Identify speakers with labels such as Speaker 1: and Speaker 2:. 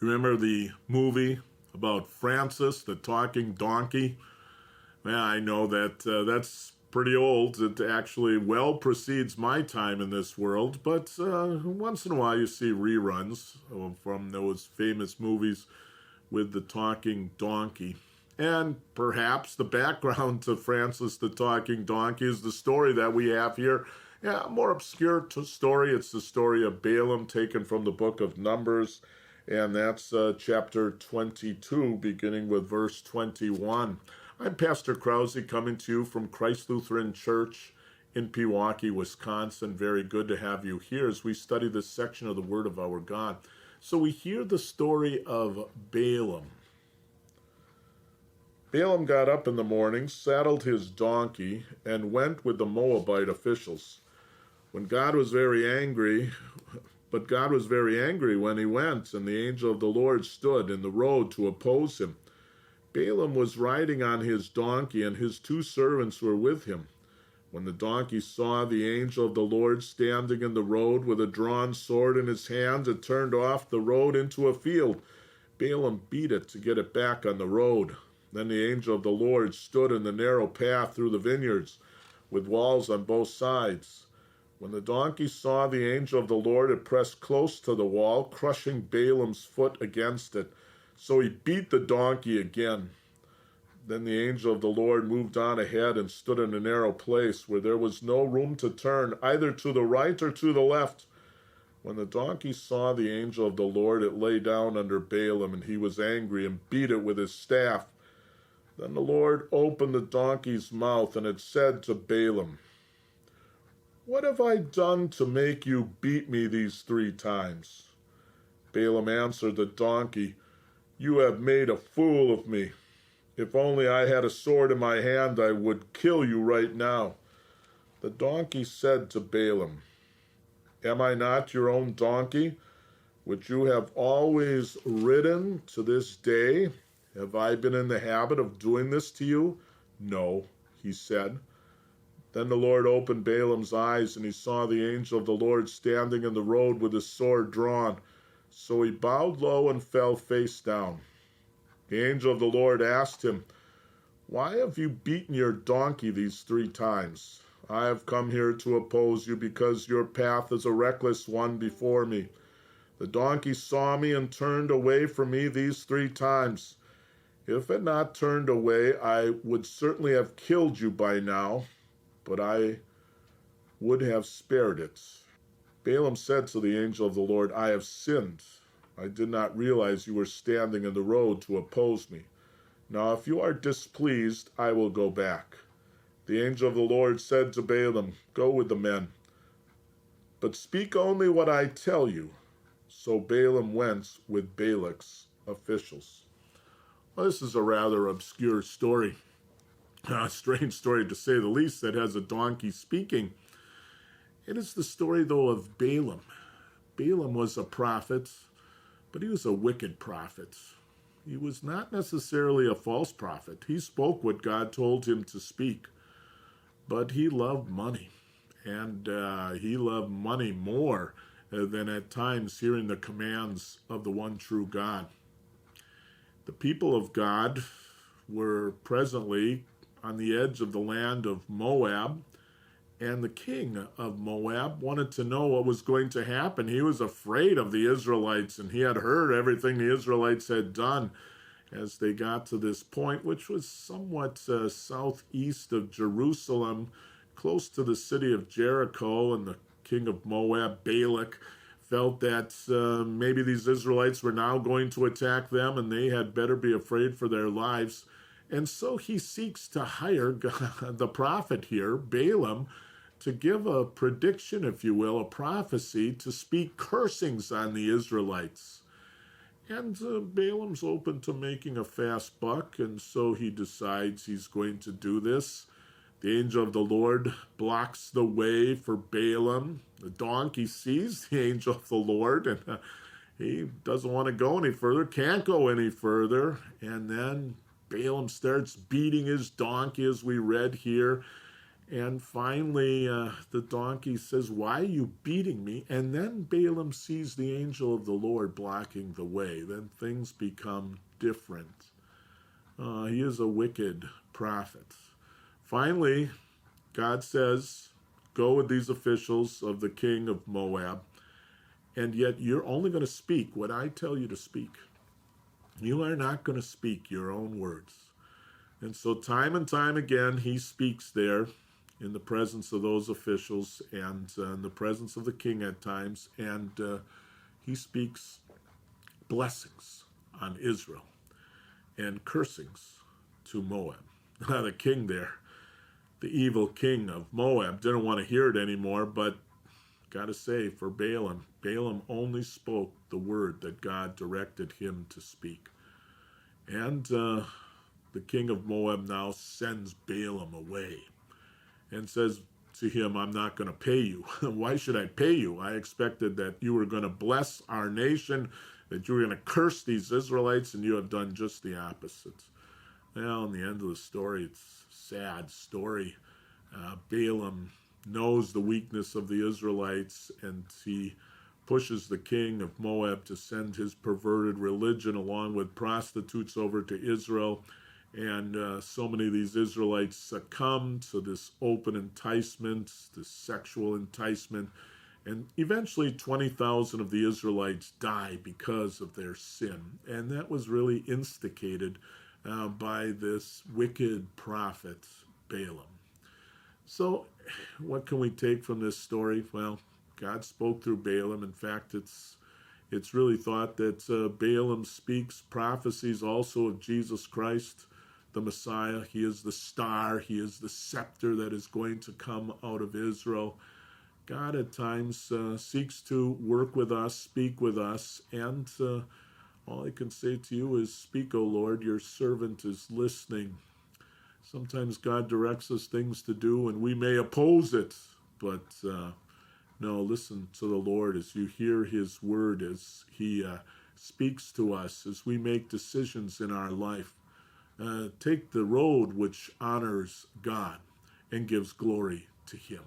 Speaker 1: Remember the movie about Francis, the talking donkey? Yeah, I know that that's pretty old. It actually well precedes my time in this world, but once in a while you see reruns from those famous movies with the talking donkey. And perhaps the background to Francis the Talking Donkey is the story that we have here. Yeah, a more obscure story. It's the story of Balaam taken from the book of Numbers, and that's chapter 22, beginning with verse 21. I'm Pastor Krause, coming to you from Christ Lutheran Church in Pewaukee, Wisconsin. Very good to have you here as we study this section of the Word of our God. So we hear the story of Balaam. Balaam got up in the morning, saddled his donkey, and went with the Moabite officials. God was very angry when he went, and the angel of the Lord stood in the road to oppose him. Balaam was riding on his donkey, and his 2 servants were with him. When the donkey saw the angel of the Lord standing in the road with a drawn sword in his hand, it turned off the road into a field. Balaam beat it to get it back on the road. Then the angel of the Lord stood in the narrow path through the vineyards, with walls on both sides. When the donkey saw the angel of the Lord, it pressed close to the wall, crushing Balaam's foot against it. So he beat the donkey again. Then the angel of the Lord moved on ahead and stood in a narrow place where there was no room to turn, either to the right or to the left. When the donkey saw the angel of the Lord, it lay down under Balaam, and he was angry and beat it with his staff. Then the Lord opened the donkey's mouth, and it said to Balaam, "What have I done to make you beat me these 3 times?" Balaam answered the donkey, "You have made a fool of me. If only I had a sword in my hand, I would kill you right now." The donkey said to Balaam, "Am I not your own donkey, which you have always ridden to this day? Have I been in the habit of doing this to you?" "No," he said. Then the Lord opened Balaam's eyes, and he saw the angel of the Lord standing in the road with his sword drawn. So he bowed low and fell face down. The angel of the Lord asked him, "Why have you beaten your donkey these 3 times? I have come here to oppose you because your path is a reckless one before me. The donkey saw me and turned away from me these 3 times. If it had not turned away, I would certainly have killed you by now, but I would have spared it." Balaam said to the angel of the Lord, "I have sinned. I did not realize you were standing in the road to oppose me. Now, if you are displeased, I will go back." The angel of the Lord said to Balaam, "Go with the men, but speak only what I tell you." So Balaam went with Balak's officials. Well, this is a rather obscure story, a strange story to say the least, that has a donkey speaking. It is the story, though, of Balaam. Balaam was a prophet, but he was a wicked prophet. He was not necessarily a false prophet. He spoke what God told him to speak, but he loved money, and he loved money more than at times hearing the commands of the one true God. The people of God were presently on the edge of the land of Moab, and the king of Moab wanted to know what was going to happen. He was afraid of the Israelites, and he had heard everything the Israelites had done as they got to this point, which was somewhat southeast of Jerusalem, close to the city of Jericho. And the king of Moab, Balak, felt that maybe these Israelites were now going to attack them, and they had better be afraid for their lives. And so he seeks to hire the prophet here, Balaam, to give a prediction, if you will, a prophecy, to speak cursings on the Israelites. And Balaam's open to making a fast buck, and so he decides he's going to do this. The angel of the Lord blocks the way for Balaam. The donkey sees the angel of the Lord, and he doesn't want to go any further, can't go any further. And then Balaam starts beating his donkey, as we read here. And finally, the donkey says, "Why are you beating me?" And then Balaam sees the angel of the Lord blocking the way. Then things become different. He is a wicked prophet. Finally, God says, "Go with these officials of the king of Moab, and yet you're only going to speak what I tell you to speak. You are not going to speak your own words." And so time and time again, he speaks there in the presence of those officials and in the presence of the king at times, and he speaks blessings on Israel and cursings to Moab. Now, the king there, the evil king of Moab, didn't want to hear it anymore, but gotta say, for Balaam, Balaam only spoke the word that God directed him to speak. And the king of Moab now sends Balaam away and says to him, "I'm not going to pay you." "Why should I pay you? I expected that you were going to bless our nation, that you were going to curse these Israelites, and you have done just the opposite." Well, in the end of the story, it's a sad story. Balaam knows the weakness of the Israelites, and he pushes the king of Moab to send his perverted religion along with prostitutes over to Israel. And so many of these Israelites succumb to this open enticement, this sexual enticement. And eventually 20,000 of the Israelites die because of their sin. And that was really instigated by this wicked prophet, Balaam. So what can we take from this story? Well, God spoke through Balaam. In fact, it's really thought that Balaam speaks prophecies also of Jesus Christ, the Messiah. He is the star. He is the scepter that is going to come out of Israel. God at times seeks to work with us, speak with us, and all I can say to you is, "Speak, O Lord, your servant is listening." Sometimes God directs us things to do, and we may oppose it, but no, listen to the Lord as you hear his word, as he speaks to us, as we make decisions in our life. Take the road which honors God and gives glory to him.